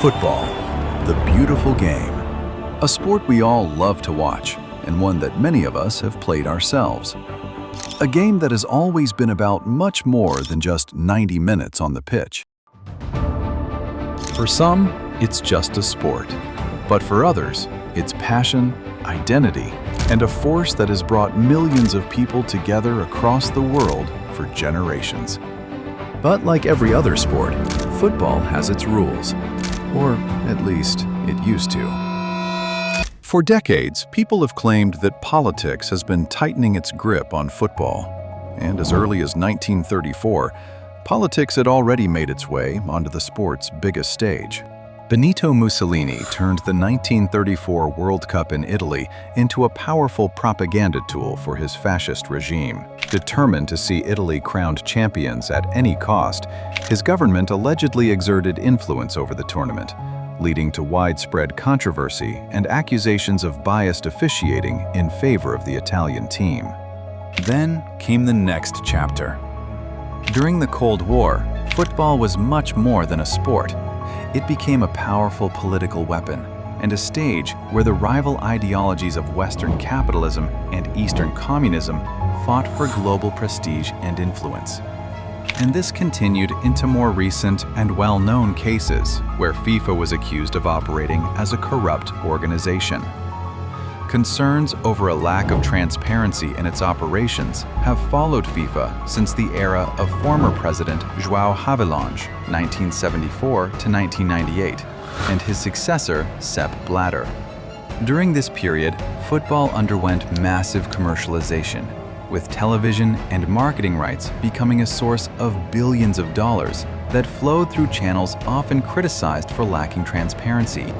Football, the beautiful game. A sport we all love to watch, and one that many of us have played ourselves. A game that has always been about much more than just 90 minutes on the pitch. For some, it's just a sport. But for others, it's passion, identity, and a force that has brought millions of people together across the world for generations. But like every other sport, football has its rules. Or at least, it used to. For decades, people have claimed that politics has been tightening its grip on football. And as early as 1934, politics had already made its way onto the sport's biggest stage. Benito Mussolini turned the 1934 World Cup in Italy into a powerful propaganda tool for his fascist regime. Determined to see Italy crowned champions at any cost, his government allegedly exerted influence over the tournament, leading to widespread controversy and accusations of biased officiating in favor of the Italian team. Then came the next chapter. During the Cold War, football was much more than a sport. It became a powerful political weapon and a stage where the rival ideologies of Western capitalism and Eastern communism fought for global prestige and influence. And this continued into more recent and well-known cases where FIFA was accused of operating as a corrupt organization. Concerns over a lack of transparency in its operations have followed FIFA since the era of former President João Havelange, 1974 to 1998, and his successor, Sepp Blatter. During this period, football underwent massive commercialization, with television and marketing rights becoming a source of billions of dollars that flowed through channels often criticized for lacking transparency.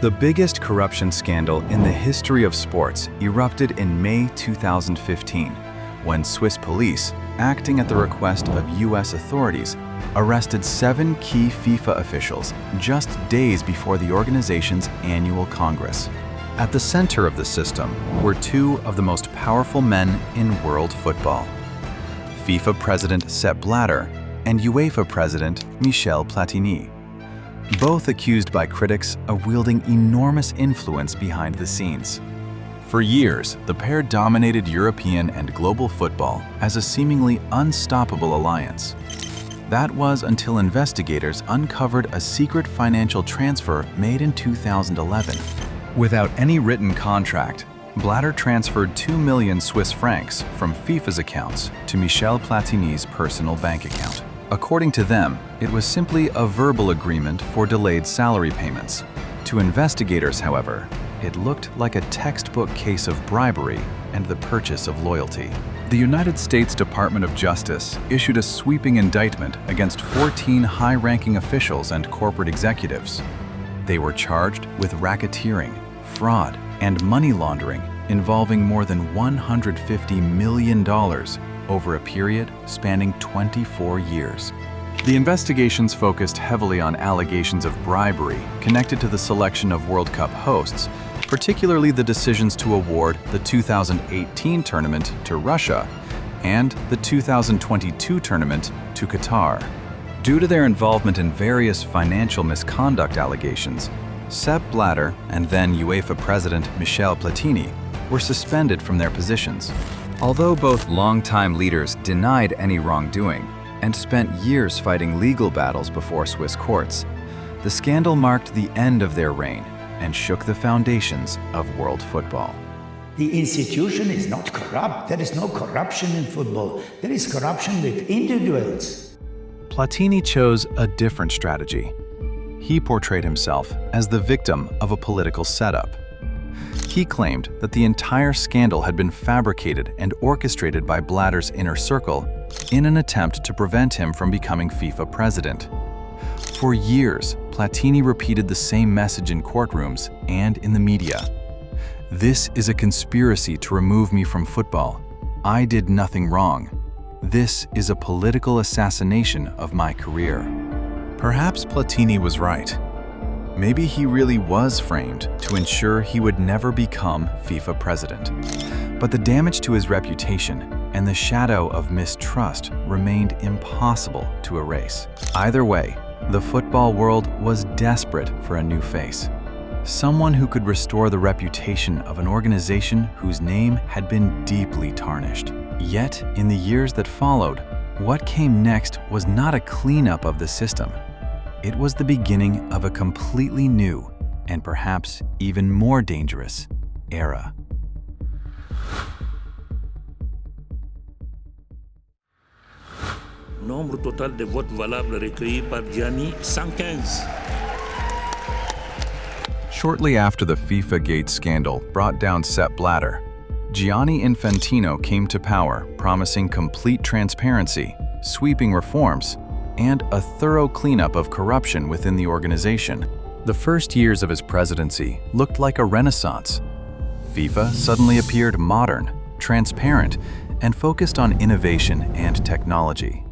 The biggest corruption scandal in the history of sports erupted in May 2015, when Swiss police, acting at the request of US authorities, arrested 7 key FIFA officials just days before the organization's annual Congress. At the center of the system were 2 of the most powerful men in world football: FIFA President Sepp Blatter and UEFA President Michel Platini, both accused by critics of wielding enormous influence behind the scenes. For years, the pair dominated European and global football as a seemingly unstoppable alliance. That was until investigators uncovered a secret financial transfer made in 2011. Without any written contract, Blatter transferred 2 million Swiss francs from FIFA's accounts to Michel Platini's personal bank account. According to them, it was simply a verbal agreement for delayed salary payments. To investigators, however, it looked like a textbook case of bribery and the purchase of loyalty. The United States Department of Justice issued a sweeping indictment against 14 high-ranking officials and corporate executives. They were charged with racketeering, fraud, and money laundering involving more than $150 million over a period spanning 24 years. The investigations focused heavily on allegations of bribery connected to the selection of World Cup hosts, particularly the decisions to award the 2018 tournament to Russia and the 2022 tournament to Qatar. Due to their involvement in various financial misconduct allegations, Sepp Blatter and then UEFA President Michel Platini were suspended from their positions. Although both longtime leaders denied any wrongdoing and spent years fighting legal battles before Swiss courts, the scandal marked the end of their reign and shook the foundations of world football. The institution is not corrupt. There is no corruption in football. There is corruption with individuals. Platini chose a different strategy. He portrayed himself as the victim of a political setup. He claimed that the entire scandal had been fabricated and orchestrated by Blatter's inner circle in an attempt to prevent him from becoming FIFA president. For years, Platini repeated the same message in courtrooms and in the media. "This is a conspiracy to remove me from football. I did nothing wrong. This is a political assassination of my career." Perhaps Platini was right. Maybe he really was framed to ensure he would never become FIFA president. But the damage to his reputation and the shadow of mistrust remained impossible to erase. Either way, the football world was desperate for a new face. Someone who could restore the reputation of an organization whose name had been deeply tarnished. Yet, in the years that followed, what came next was not a cleanup of the system. It was the beginning of a completely new, and perhaps even more dangerous, era. Nombre total de votes valables recueillis par Gianni, 115. Shortly after the FIFA Gate scandal brought down Sepp Blatter, Gianni Infantino came to power, promising complete transparency, sweeping reforms, and a thorough cleanup of corruption within the organization. The first years of his presidency looked like a renaissance. FIFA suddenly appeared modern, transparent, and focused on innovation and technology.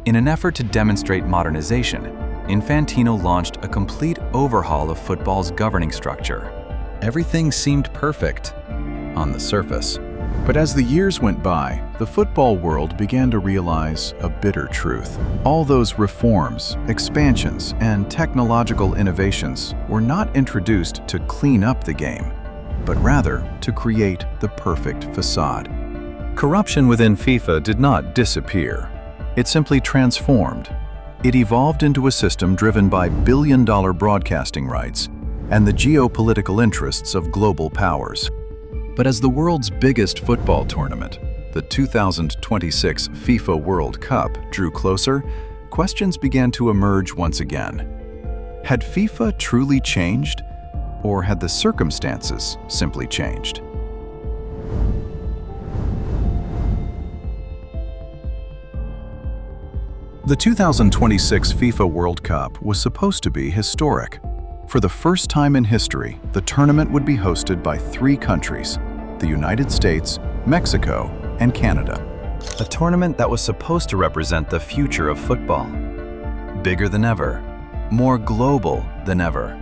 In an effort to demonstrate modernization, Infantino launched a complete overhaul of football's governing structure. Everything seemed perfect on the surface. But as the years went by, the football world began to realize a bitter truth. All those reforms, expansions, and technological innovations were not introduced to clean up the game, but rather to create the perfect facade. Corruption within FIFA did not disappear. It simply transformed. It evolved into a system driven by billion-dollar broadcasting rights and the geopolitical interests of global powers. But as the world's biggest football tournament, the 2026 FIFA World Cup, drew closer, questions began to emerge once again. Had FIFA truly changed, or had the circumstances simply changed? The 2026 FIFA World Cup was supposed to be historic. For the first time in history, the tournament would be hosted by 3 countries: the United States, Mexico, and Canada. A tournament that was supposed to represent the future of football. Bigger than ever, more global than ever.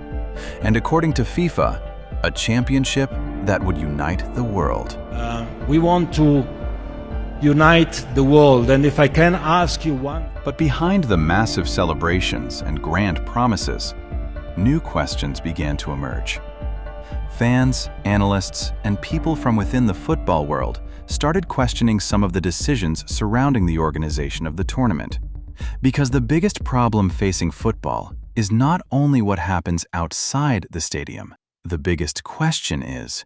And according to FIFA, a championship that would unite the world. We want to unite the world, and if I can ask you one. But behind the massive celebrations and grand promises, new questions began to emerge. Fans, analysts, and people from within the football world started questioning some of the decisions surrounding the organization of the tournament. Because the biggest problem facing football is not only what happens outside the stadium. The biggest question is,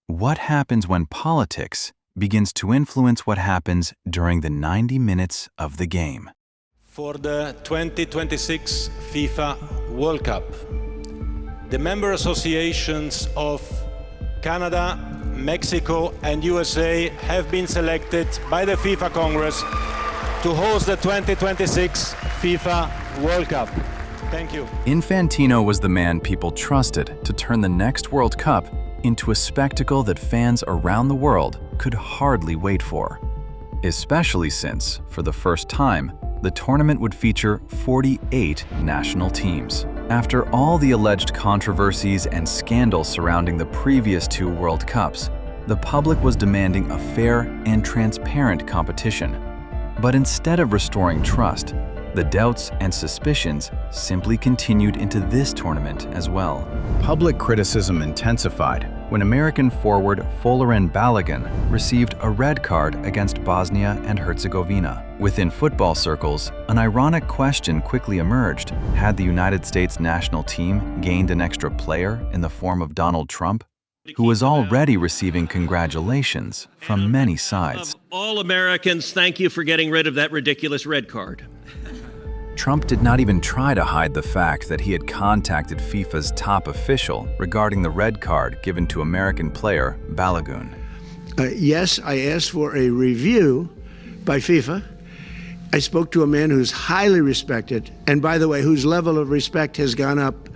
what happens when politics begins to influence what happens during the 90 minutes of the game? For the 2026 FIFA World Cup, the member associations of Canada, Mexico, and USA have been selected by the FIFA Congress to host the 2026 FIFA World Cup. Thank you. Infantino was the man people trusted to turn the next World Cup into a spectacle that fans around the world could hardly wait for. Especially since, for the first time, the tournament would feature 48 national teams. After all the alleged controversies and scandals surrounding the previous 2 World Cups, the public was demanding a fair and transparent competition. But instead of restoring trust, the doubts and suspicions simply continued into this tournament as well. Public criticism intensified when American forward Folarin Balogun received a red card against Bosnia and Herzegovina. Within football circles, an ironic question quickly emerged. Had the United States national team gained an extra player in the form of Donald Trump, who was already receiving congratulations from many sides? All Americans, thank you for getting rid of that ridiculous red card. Trump did not even try to hide the fact that he had contacted FIFA's top official regarding the red card given to American player Balogun. Yes, I asked for a review by FIFA. I spoke to a man who's highly respected, and by the way, whose level of respect has gone up.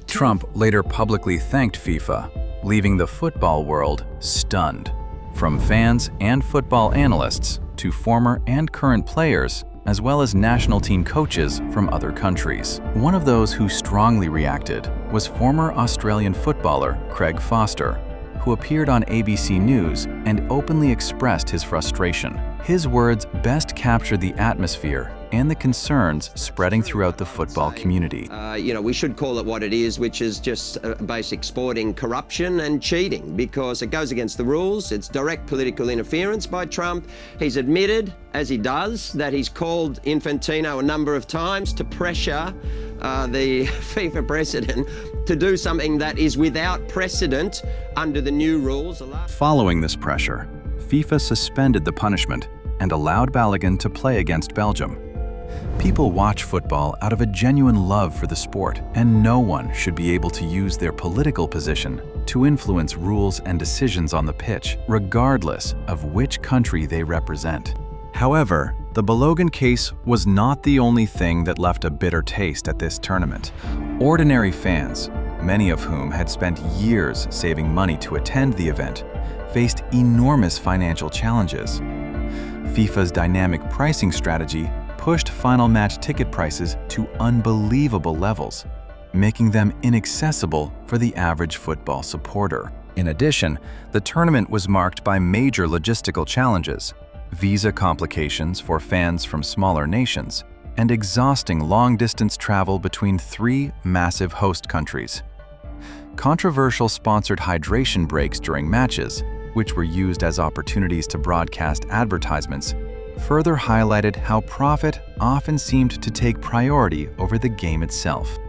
Trump later publicly thanked FIFA, leaving the football world stunned. From fans and football analysts to former and current players, as well as national team coaches from other countries. One of those who strongly reacted was former Australian footballer Craig Foster, who appeared on ABC News and openly expressed his frustration. His words best capture the atmosphere and the concerns spreading throughout the football community. We should call it what it is, which is just basic sporting corruption and cheating, because it goes against the rules. It's direct political interference by Trump. He's admitted, as he does, that he's called Infantino a number of times to pressure the FIFA president to do something that is without precedent under the new rules. Following this pressure, FIFA suspended the punishment and allowed Balogun to play against Belgium. People watch football out of a genuine love for the sport, and no one should be able to use their political position to influence rules and decisions on the pitch, regardless of which country they represent. However, the Balogun case was not the only thing that left a bitter taste at this tournament. Ordinary fans, many of whom had spent years saving money to attend the event, faced enormous financial challenges. FIFA's dynamic pricing strategy pushed final match ticket prices to unbelievable levels, making them inaccessible for the average football supporter. In addition, the tournament was marked by major logistical challenges, visa complications for fans from smaller nations, and exhausting long-distance travel between 3 massive host countries. Controversial sponsored hydration breaks during matches, which were used as opportunities to broadcast advertisements, further highlighted how profit often seemed to take priority over the game itself.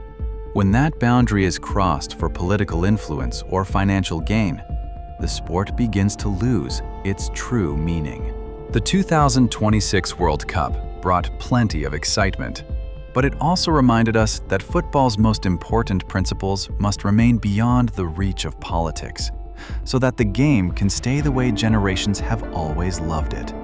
When that boundary is crossed for political influence or financial gain, the sport begins to lose its true meaning. The 2026 World Cup brought plenty of excitement, but it also reminded us that football's most important principles must remain beyond the reach of politics, so that the game can stay the way generations have always loved it.